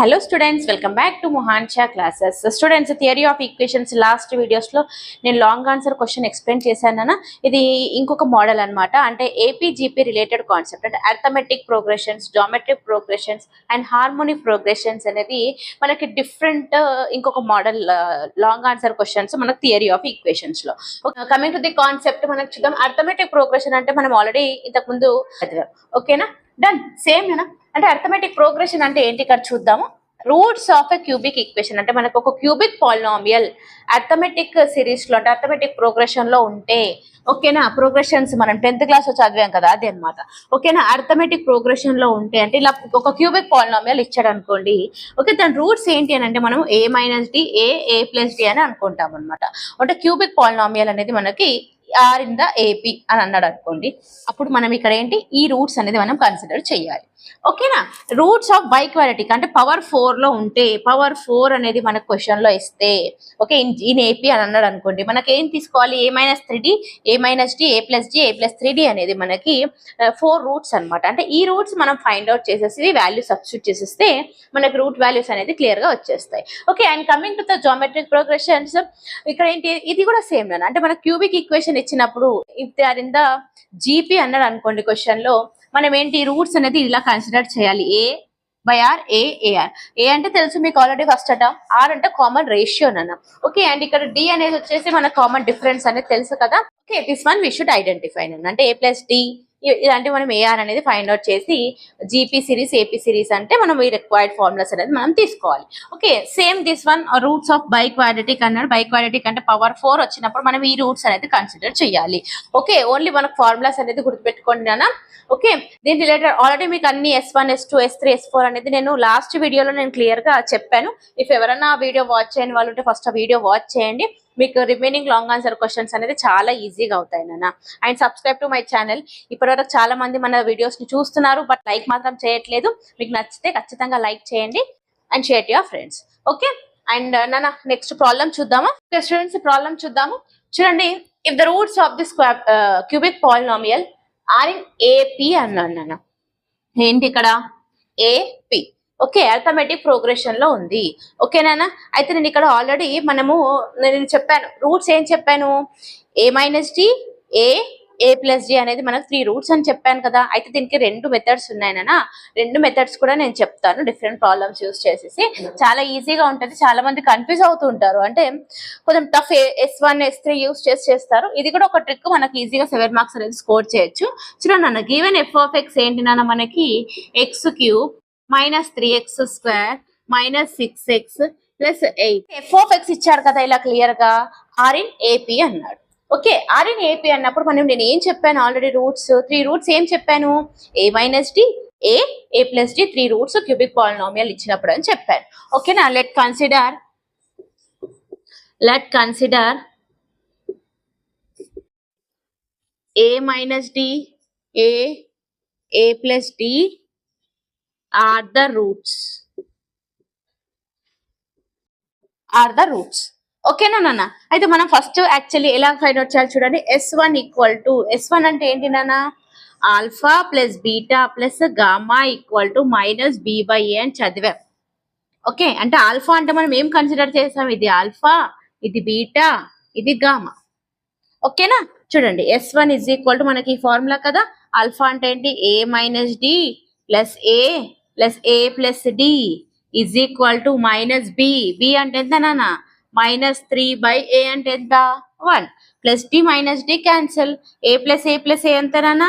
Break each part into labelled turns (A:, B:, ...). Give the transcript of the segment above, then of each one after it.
A: Hello students, welcome back to Mohansha classes. Students, theory of equations last వీడియోస్లో నేను long answer question explain చేశాను. ఇది ఇంకొక మోడల్ అనమాట. అంటే ఏపీజీపీ రిలేటెడ్ కాన్సెప్ట్, అంటే arithmetic progressions, geometric progressions and harmonic progressions అనేది మనకి డిఫరెంట్ ఇంకొక మోడల్ లాంగ్ ఆన్సర్ క్వశ్చన్స్ మనకు థియరీ ఆఫ్ ఈక్వేషన్స్లో. కమింగ్ టు ది కాన్సెప్ట్ మనకు చూద్దాం. అర్థమెటిక్ ప్రోగ్రెషన్ అంటే మనం ఆల్రెడీ ఇంతకుముందు చదివాం. ఓకేనా, డన్. సేమ్ అంటే అర్థమెటిక్ ప్రోగ్రెషన్ అంటే ఏంటి ఇక్కడ చూద్దాము. Roots of a cubic equation అంటే మనకు ఒక క్యూబిక్ పాలినామియల్ అర్థమెటిక్ సిరీస్ లో అంటే అర్థమెటిక్ ప్రోగ్రెషన్ లో ఉంటే, ఓకేనా, ప్రోగ్రెషన్స్ మనం 10th క్లాస్ లో చదివాం కదా, అది అనమాట. ఓకేనా, అర్థమెటిక్ ప్రోగ్రెషన్ లో ఉంటే అంటే ఇలా ఒక క్యూబిక్ పాలినామియల్ ఇచ్చాడు అనుకోండి. ఓకే, దాని రూట్స్ ఏంటి అని అంటే మనం a - d a+d అని అనుకుంటాం అనమాట. అంటే క్యూబిక్ పాలినామియల్ అనేది మనకి ఆర్ ఇన్ ద ఏపీ అని అన్నాడు అనుకోండి. అప్పుడు మనం ఇక్కడ ఏంటి, ఈ రూట్స్ అనేది మనం కన్సిడర్ చేయాలి. ఓకేనా, రూట్స్ ఆఫ్ బైక్వాలిటీకి అంటే పవర్ 4 లో ఉంటే, పవర్ 4 అనేది మనకు క్వశ్చన్ లో ఇస్తే, ఓకే, ఇన్ ఏపీ అని అన్నాడు అనుకోండి, మనకి ఏం తీసుకోవాలి, a-3d a-d a+d a+3d అనేది మనకి 4 రూట్స్ అనమాట. అంటే ఈ రూట్స్ మనం ఫైండ్ అవుట్ చేసేసి వాల్యూ సబ్స్టిట్యూట్ చేసేస్తే మనకి రూట్ వాల్యూస్ అనేది క్లియర్ గా వచ్చేస్తాయి. Okay, and coming to the geometric progressions, ఇక్కడ ఏంటి, ఇది కూడా సేమ్ అంటే మన క్యూబిక్ ఈక్వేషన్ ఇచ్చినప్పుడు if they are in the GP అన్నాడు అనుకోండి క్వశ్చన్ లో, మనం ఏంటి రూట్స్ అనేది ఇలా కన్సిడర్ చేయాలి. a/r a/ar. a అంటే తెలుసు మీకు ఆల్రెడీ ఫస్ట్ అట, ఆర్ అంటే కామన్ రేషియో అన్న. ఓకే, అండ్ ఇక్కడ డి అనేది వచ్చేసి మన కామన్ డిఫరెన్స్ అనేది తెలుసు కదా. Okay, this one we should identify అంటే a+d ఇలాంటి మనం ఏఆర్ అనేది ఫైండ్ అవుట్ చేసి జీపీ సిరీస్ ఏపీ సిరీస్ అంటే మనం ఈ రిక్వైర్డ్ ఫార్ములాస్ అనేది మనం తీసుకోవాలి. Okay, same this one roots of biquadratic అన్నాడు. బైక్వాడ్రటిక్ అంటే పవర్ 4 వచ్చినప్పుడు మనం ఈ రూట్స్ అనేది కన్సిడర్ చేయాలి. ఓకే, ఓన్లీ మనకు ఫార్ములాస్ అనేది గుర్తుపెట్టుకోండి నాన్న. ఓకే, దీని రిలేటెడ్ ఆల్రెడీ మీకు అన్ని S1 S2 S3 S4 అనేది నేను లాస్ట్ వీడియోలో నేను క్లియర్ గా చెప్పాను. ఇఫ్ ఎవరైనా ఆ వీడియో వాచ్ చేయని వాళ్ళు ఉంటే ఫస్ట్ ఆ వీడియో వాచ్ చేయండి. మీకు రిమైనింగ్ లాంగ్ ఆన్సర్ క్వశ్చన్స్ అనేది చాలా ఈజీగా అవుతాయి నాన్న. And subscribe to my channel. ఇప్పటివరకు చాలా మంది మన వీడియోస్ ని చూస్తున్నారు, బట్ లైక్ మాత్రం చేయట్లేదు. మీకు నచ్చితే ఖచ్చితంగా లైక్ చేయండి and share to your friends. Okay, and నాన్న నెక్స్ట్ ప్రాబ్లం చూద్దామా. స్టూడెంట్స్, ప్రాబ్లం చూద్దాము. చూడండి, if the roots of this cubic polynomial are in AP అన్నాను నాన్న. ఏంటి ఇక్కడ ఏపీ. ఓకే, అర్థమెటిక్ ప్రోగ్రెషన్ లో ఉంది. ఓకేనా, అయితే నేను ఇక్కడ ఆల్రెడీ నేను చెప్పాను రూట్స్. ఏం చెప్పాను, a-d a+d అనేది మనకు 3 రూట్స్ అని చెప్పాను కదా. అయితే దీనికి 2 మెథడ్స్ ఉన్నాయనా. 2 మెథడ్స్ కూడా నేను చెప్తాను, డిఫరెంట్ ప్రాబ్లమ్స్ యూస్ చేసేసి. చాలా ఈజీగా ఉంటుంది. చాలా మంది కన్ఫ్యూజ్ అవుతూ ఉంటారు, అంటే కొంచెం టఫ్ S1 S3 యూస్ చేస్తారు. ఇది కూడా ఒక ట్రిక్, మనకి ఈజీగా 7 మార్క్స్ అనేది స్కోర్ చేయొచ్చు. చూడండి నాన్న, గివెన్ f(x) ఏంటి నాన్న, మనకి x³ -3x² -6x +8. f(x) ఇచ్చాడు కదా ఇలా క్లియర్ గా, ఆర్ ఇన్ ఏపీ అన్నాడు. ఓకే, ఆర్ ఇన్ ఏపీ అన్నప్పుడు నేను ఏం చెప్పాను ఆల్రెడీ, రూట్స్ 3 రూట్స్ ఏం చెప్పాను, a-d a+d 3 roots cubic polynomial ఇచ్చినప్పుడు అని చెప్పాను. ఓకేనా, let consider a-d a+d are the roots. ఓకేనా నాన్న. అయితే మనం ఫస్ట్ యాక్చువల్లీ ఎలా ఫైండ్ అవుట్ చేయాలి చూడండి. S1 అంటే ఏంటి నాన్న, alpha plus beta plus gamma -b/a అని చదివాం. ఓకే, అంటే ఆల్ఫా అంటే మనం ఏం కన్సిడర్ చేసాం, ఇది ఆల్ఫా, ఇది బీటా, ఇది గామా. ఓకేనా, చూడండి S1 మనకి ఈ ఫార్ములా కదా. ఆల్ఫా అంటే ఏంటి, a-d + a+d -b. b అంటే ఎంత నాన్న, -3/a అంటే ఎంత, 1 +d -d cancel. a + a ఎంత నాన్న,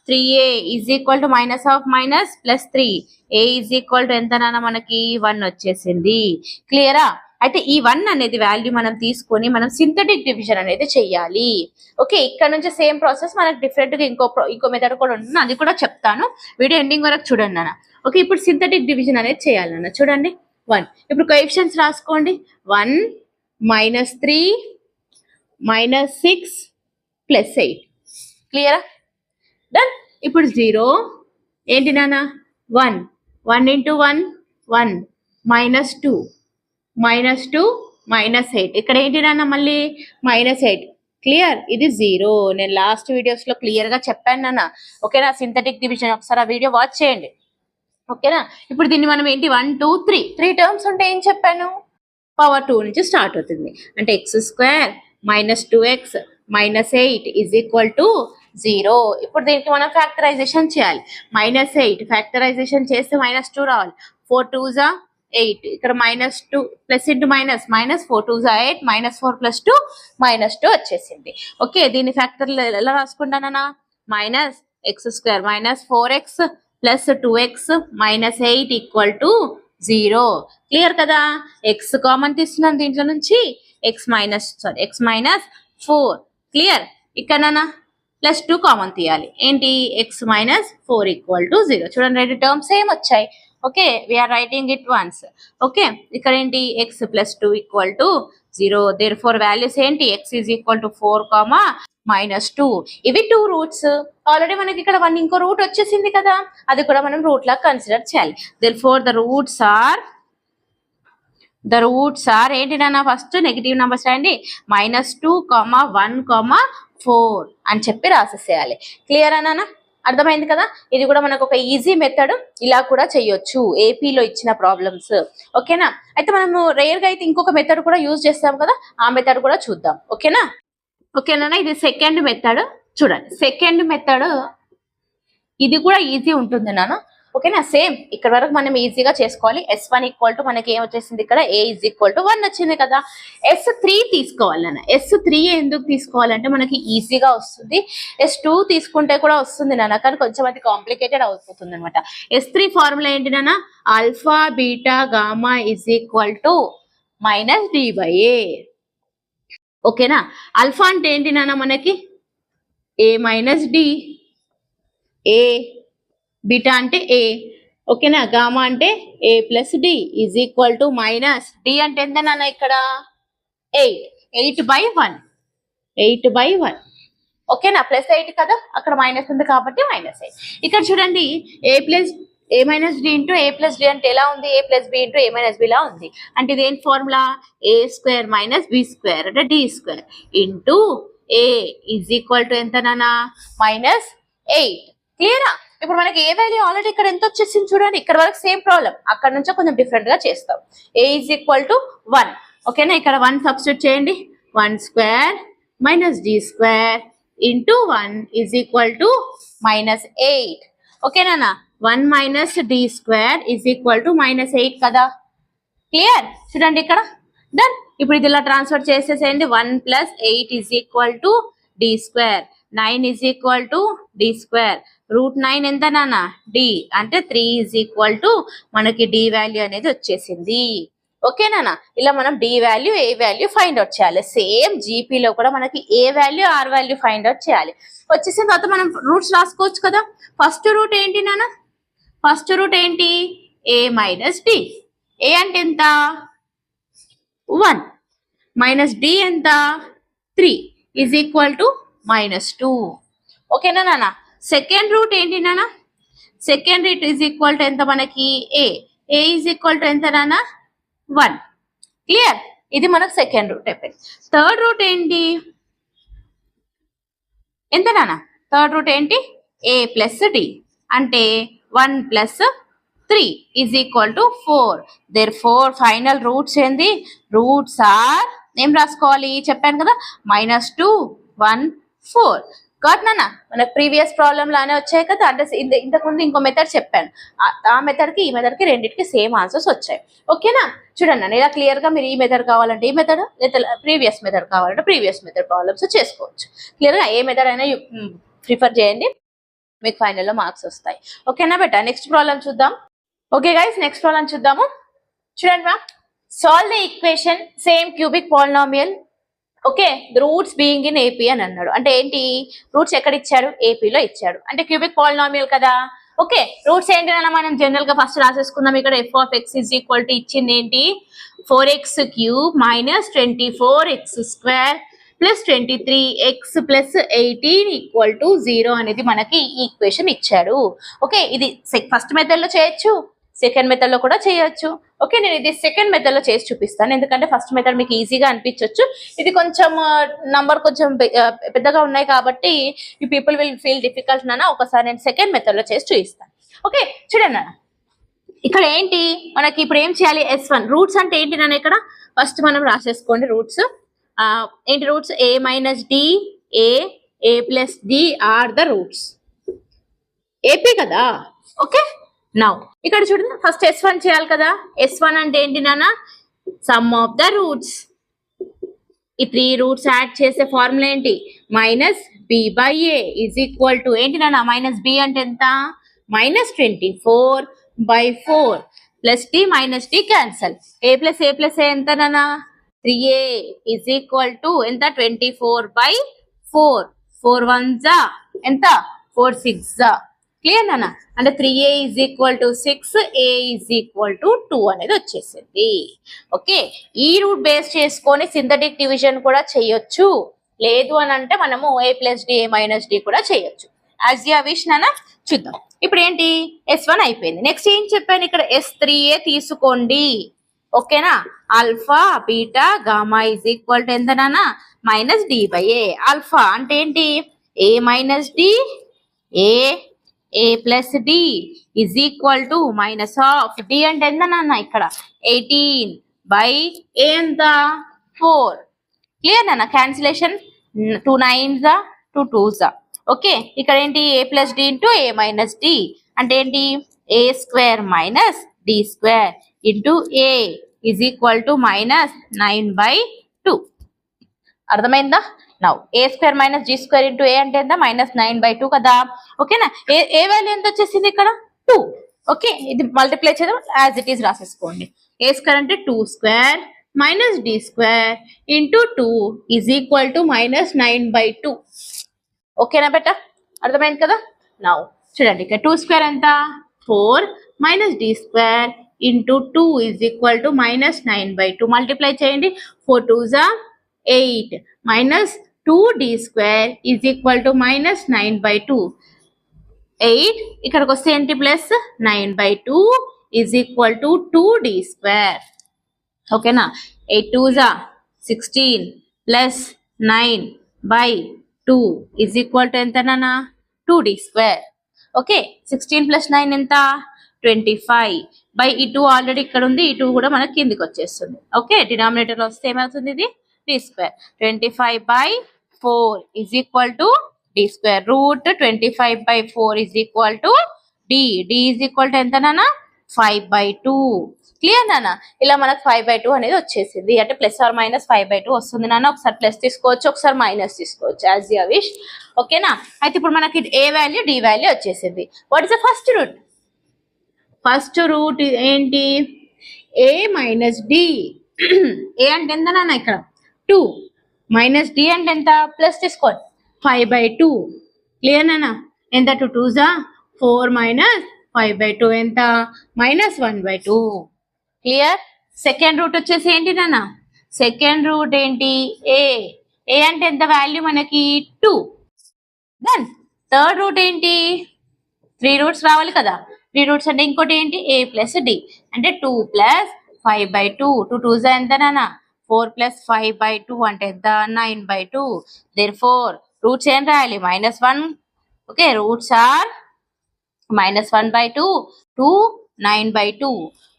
A: 3a -3. a ఎంత నాన్న, మనకి 1 వచ్చేసింది. క్లియరా. అయితే ఈ 1 అనేది వాల్యూ మనం తీసుకొని మనం సింథటిక్ డివిజన్ అనేది చెయ్యాలి. ఓకే, ఇక్కడ నుంచి సేమ్ ప్రాసెస్ మనకు డిఫరెంట్ గా ఇంకో మెథడ్ కూడా ఉంటుంది, అది కూడా చెప్తాను. వీడియో ఎండింగ్ వరకు చూడండి నాన్న. ఓకే, ఇప్పుడు సింథటిక్ డివిజన్ అనేది చేయాలన్న. చూడండి 1, ఇప్పుడు కోఎఫిషియెంట్స్ రాసుకోండి. 1 -3 -6 +8. క్లియరా, డన్. ఇప్పుడు 0 ఏంటి నాన్న, 1 1 × 1 1 -2 -8. ఇక్కడ ఏంటి నాన్న, మళ్ళీ -8. క్లియర్, ఇది 0. నేను లాస్ట్ వీడియోస్ లో క్లియర్ గా చెప్పాను నాన్న. ఓకేనా, సింథటిక్ డివిజన్ ఒకసారి ఆ వీడియో వాచ్ చేయండి. ఓకేనా. ఇప్పుడు దీన్ని మనం ఏంటి 1 2 3 టర్మ్స్ ఉంటే ఏం చెప్పాను, పవర్ 2 నుంచి స్టార్ట్ అవుతుంది. అంటే x² - 2x - 8 is equal to 0. ఇప్పుడు దీనికి మనం ఫ్యాక్టరైజేషన్ చేయాలి. -8 ఫ్యాక్టరైజేషన్ చేస్తే -2 రావాలి. 4 2s are 8. ఇక్కడ -2 plus into minus, -4 2s are 8, -4 + 2 -2 వచ్చేసింది. ఓకే, దీని ఫ్యాక్టర్ ఎలా రాసుకుంటానన్నా, -x² - 4x + 2x - 8 equal to 0. Clear కదా. ఎక్స్ కామన్ తీస్తున్నాను దీంట్లో నుంచి, x - 4 క్లియర్. ఇక్కడ +2 కామన్ తీయాలి. ఏంటి, x - 4 ఈక్వల్ టు 0. చూడండి, రెండు టర్మ్స్ సేమ్ వచ్చాయి. Okay, we are writing it once. Okay, ఇక్కడ ఏంటి, x + 2 equal to 0. Therefore values ఏంటి, x ఈజ్ ఈక్వల్ టు 4, -2. ఇవి 2 రూట్స్. ఆల్రెడీ మనకి ఇక్కడ 1 ఇంకో రూట్ వచ్చేసింది కదా, అది కూడా మనం రూట్ లాగా కన్సిడర్ చేయాలి. Therefore the roots are ఏంటి నాన్న, ఫస్ట్ నెగిటివ్ నెంబర్స్ రాయండి. -2, 1, 4 అని చెప్పి రాసేసేయాలి. క్లియర్ అన్నా, అర్థమైంది కదా. ఇది కూడా మనకు ఒక ఈజీ మెథడ్, ఇలా కూడా చేయొచ్చు ఏపీలో ఇచ్చిన ప్రాబ్లమ్స్. ఓకేనా. అయితే మనము రేర్గా అయితే ఇంకొక మెథడ్ కూడా యూజ్ చేస్తాం కదా, ఆ మెథడ్ కూడా చూద్దాం. ఓకేనా. ఇది సెకండ్ మెథడ్. చూడండి, సెకండ్ మెథడ్ ఇది కూడా ఈజీ ఉంటుంది నాన్న. ఓకేనా, సేమ్ ఇక్కడ వరకు మనం ఈజీగా చేసుకోవాలి. S1 ఈక్వల్ టు మనకి ఏం వచ్చేసింది, ఇక్కడ A ఈజ్ ఈక్వల్ టు 1 వచ్చింది కదా. S3 తీసుకోవాలి నాన్న. S3 ఎందుకు తీసుకోవాలంటే మనకి ఈజీగా వస్తుంది. S2 తీసుకుంటే కూడా వస్తుంది నాన్న, కానీ కొంచెం అది కాంప్లికేటెడ్ అయిపోతుంది అనమాట. S3 ఫార్ములా ఏంటి నాన్న, alpha beta gamma is equal to -D/A. ఓకేనా. ఆల్ఫా అంటే ఏంటి నాన్న, మనకి A - D, A, బీటా అంటే A. ఓకేనా. గామా అంటే A + D is equal to -D అంటే ఎంత నాన్న, ఇక్కడ 8/1. ఓకేనా, +8 కదా, అక్కడ మైనస్ ఉంది కాబట్టి -8. ఇక్కడ చూడండి, A - D into A + D అంటే ఎలా ఉంది, A + B into A - B లా ఉంది. అంటే ఇదేం ఫార్ములా, A² - B² అంటే D² into A is equal to ఎంత నాన్న, -8. క్లియరా. ఇప్పుడు మనకి ఏ వాల్యూ ఆల్రెడీ ఇక్కడ ఎంత వచ్చేసింది చూడండి, ఇక్కడ వరకు సేమ్ ప్రాబ్లం, అక్కడ నుంచి కొంచెం డిఫరెంట్ గా చేస్తాం. A is equal to 1. ఓకేనా, ఇక్కడ 1 సబ్స్టిట్యూట్ చేయండి. 1² - D² into 1 is equal to -8. ఓకేనా. 1 - D² ఈజ్ ఈక్వల్ టు -8 కదా. క్లియర్. చూడండి ఇక్కడ డన్. ఇప్పుడు ఇది ఇలా ట్రాన్స్ఫర్ చేసేసేయండి. 1 + 8 is equal to D². 9 is equal to D². √9 ఎంత నాన్న, D అంటే 3 ఈజ్ ఈక్వల్ టు మనకి D వాల్యూ అనేది వచ్చేసింది. ఓకేనా. ఇలా మనం D value, A value find out చేయాలి. సేమ్ జీపీలో కూడా మనకి A value, R value find out చేయాలి. వచ్చేసిన తర్వాత మనం రూట్స్ రాసుకోవచ్చు కదా. ఫస్ట్ రూట్ ఏంటి నాన్న, ఫస్ట్ రూట్ ఏంటి, A - D. A అంటే ఎంత, 1, -D ఎంత, 3 ఈజ్ ఈక్వల్ టు -2. ఓకేనా నాన్న. సెకండ్ రూట్ ఏంటి నాన్న, second root is equal to ఎంత మనకి, A ఈజ్ ఈక్వల్ టు ఎంత నాన్న, 1. క్లియర్. ఇది మనకు సెకండ్ రూట్ అయిపోయింది. థర్డ్ రూట్ ఏంటి, ఎంత నాన్న, థర్డ్ రూట్ ఏంటి, A + D అంటే 1 + 3 is equal to 4. Therefore final roots ఏంది, రూట్స్ ఆర్ ఏం రాసుకోవాలి చెప్పాను కదా, -2 1 4. గాట్ నాన్న, మనకు ప్రీవియస్ ప్రాబ్లమ్ లానే వచ్చాయి కదా. అంటే ఇంతకుముందు ఇంకో మెథడ్ చెప్పాను, ఆ మెథడ్కి ఈ మెథడ్కి రెండింటికి సేమ్ ఆన్సర్స్ వచ్చాయి. ఓకేనా. చూడండి నన్ను ఇలా క్లియర్గా మీరు ఈ మెథడ్ కావాలంటే ఈ మెథడ్, లేదా ప్రీవియస్ మెథడ్ కావాలంటే ప్రీవియస్ మెథడ్ ప్రాబ్లమ్స్ చేసుకోవచ్చు. క్లియర్గా ఏ మెథడ్ అయినా ప్రిఫర్ చేయండి, మీకు ఫైనల్లో మార్క్స్ వస్తాయి. ఓకేనా బెటా. నెక్స్ట్ ప్రాబ్లం చూద్దాం. ఓకే గైస్, నెక్స్ట్ ప్రాబ్లం చూద్దాము. చూడండి ma'am, solve the equation same cubic polynomial. Okay, roots being in AP అని అన్నాడు. అంటే ఏంటి, రూట్స్ ఎక్కడ ఇచ్చాడు, ఏపీలో ఇచ్చాడు. అంటే క్యూబిక్ పాలినామియల్ కదా. ఓకే, రూట్స్ ఏంటన్నా మనం జనరల్ గా ఫస్ట్ రాసేసుకుందాం. ఇక్కడ f(x) ఈజ్ ఈక్వల్ టు ఇచ్చింది ఏంటి, 4x³ - 24x² + 23x + 18 equal to 0 అనేది మనకి ఈక్వేషన్ ఇచ్చాడు. ఓకే, ఇది ఫస్ట్ మెథడ్ లో చేయొచ్చు, సెకండ్ మెథడ్ లో కూడా చేయొచ్చు. ఓకే, నేను ఇది సెకండ్ మెథడ్ లో చేసి చూపిస్తాను, ఎందుకంటే ఫస్ట్ మెథడ్ మీకు ఈజీగా అనిపించవచ్చు. ఇది కొంచెం నంబర్ కొంచెం పెద్దగా ఉన్నాయి కాబట్టి ఈ పీపుల్ విల్ ఫీల్ డిఫికల్ట్ నాన్న. ఒకసారి నేను సెకండ్ మెథడ్ లో చేసి చూపిస్తాను. ఓకే చూడండి నాన్న, ఇక్కడ ఏంటి మనకి ఇప్పుడు ఏం చేయాలి S1 రూట్స్ అంటే ఏంటి నాన్న ఇక్కడ ఫస్ట్ మనం రాసేసుకోండి రూట్స్ ఏంటి roots a minus D A plus D are the roots AP కదా ఓకే నౌ ఇక్కడ చూడండి ఫస్ట్ S1 చేయాలి కదా S1 అంటే ఏంటి నాన్న సమ్ ఆఫ్ ద రూట్స్ ఈ 3 రూట్స్ యాడ్ చేసే ఫార్ములా ఏంటి minus b by a is equal to ఏంటి నాన్న మైనస్ బి అంటే ఎంత minus 24/4 plus d minus d cancel a plus a ఎంత నాన్న 3a ఈజ్ ఈక్వల్ టు ఎంత 24/4 4 1 ఎంత 4 6 క్లియర్ నాన్న అంటే 3a is equal to 6 a is equal to 2 అనేది వచ్చేసింది ఓకే ఈ రూట్ బేస్ చేసుకొని సింథటిక్ డివిజన్ కూడా చేయొచ్చు లేదు అని అంటే మనము a plus D a minus D కూడా చేయొచ్చు యాజ్ యూ విష్ నాన్న చూద్దాం ఇప్పుడు ఏంటి S1 అయిపోయింది నెక్స్ట్ ఏం చెప్పాను ఇక్కడ S3a తీసుకోండి ఓకేనా alpha beta gamma is equal to ఎంత నాన్న minus D by A alpha అంటే ఏంటి a minus D A plus D is equal to minus of D అంటే ఎంత నాన్న ఇక్కడ 18/a ఎంత 4 క్లియర్ నాన్న క్యాన్సిలేషన్ 2 9s 2 2s ఓకే ఇక్కడ ఏంటి a plus d into a minus d అంటే ఏంటి a square minus D square into a is equal to minus 9/2 అర్థమైందా now a square minus g square into a అంటే ఎంత minus 9/2 కదా ఓకేనా ఏ value ఎంత వచ్చేసింది ఇక్కడ 2 ఓకే ఇది మల్టిప్లై చేద్దాం యాజ్ ఇట్ ఈస్ రాసేసుకోండి ఏ స్క్వేర్ అంటే 2 square minus D square into 2 is equal to minus 9/2 ఓకేనా బెట అర్థమైంది కదా నౌ చూడండి ఇక్కడ 2 స్క్వేర్ ఎంత 4 minus D square into 2 is equal to minus 9/2 multiply చేయండి 4 2s 8 minus 2d square is equal to minus 9/2 8 ఇక్కడికి వస్తే ఏంటి plus 9/2 is equal to 2d square ఓకేనా 8 2s 16 plus 9/2 is equal to ఎంత నాన్న 2d స్క్వేర్ ఓకే 16 ప్లస్ 9 ఎంత 25 by ఈ 2 already ఇక్కడ ఉంది ఈ 2 కూడా మనకి కిందికి వచ్చేస్తుంది ఓకే డినామినేటర్ లో వస్తే ఏమవుతుంది ఇది d square 25/4 is equal to d square root 25/4 is equal to d is equal to ఎంత నాన్న 5/2 క్లియర్ నాన్న ఇలా మనకు 5/2 అనేది వచ్చేసింది అంటే ప్లస్ ఆర్ మైనస్ 5/2 వస్తుంది నాన్న ఒకసారి ప్లస్ తీసుకోవచ్చు ఒకసారి మైనస్ తీసుకోవచ్చు యాజ్ యూ విష్ ఓకేనా అయితే ఇప్పుడు మనకి ఏ వాల్యూ డి వాల్యూ వచ్చేసింది what is the first root ఏంటి ఏ మైనస్ డి ఏ అంటే ఎంత నాన్న ఇక్కడ 2 మైనస్ డి అంటే ఎంత ప్లస్ తీసుకోండి 5/2 క్లియర్ నాన్న ఎంత 2 2s 4 మైనస్ 5/2 ఎంత మైనస్ 1/2 క్లియర్ సెకండ్ రూట్ వచ్చేసి ఏంటి నాన్న సెకండ్ రూట్ ఏంటి ఏ అంటే ఎంత వాల్యూ మనకి 2 దెన్ థర్డ్ రూట్ ఏంటి 3 రూట్స్ రావాలి కదా 3 రూట్స్ అంటే ఇంకోటి ఏంటి a ప్లస్ డి అంటే 2 ప్లస్ 5/2 2 2s ఎంత నాన్న 4 ప్లస్ 5/2 అంటే ఎంత 9/2 therefore రూట్స్ ఏం రాయాలి -1 ఓకే రూట్స్ ఆర్ -1/2 2 9/2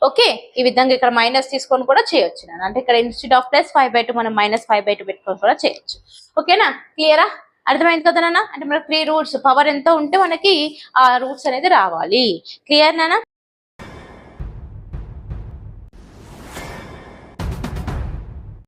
A: ఓకే ఈ విధంగా ఇక్కడ మైనస్ తీసుకొని కూడా చేయొచ్చు అంటే ఇక్కడ ఇన్స్టెడ్ ఆఫ్ ప్లస్ 5/2 మనం -5/2 పెట్టుకొని కూడా చేయొచ్చు ఓకేనా క్లియరా అర్థమైంది కదా నాన్న అంటే మనకి 3 రూట్స్ పవర్ ఎంత ఉంటే మనకి ఆ రూట్స్ అనేది రావాలి క్లియర్ నాన్న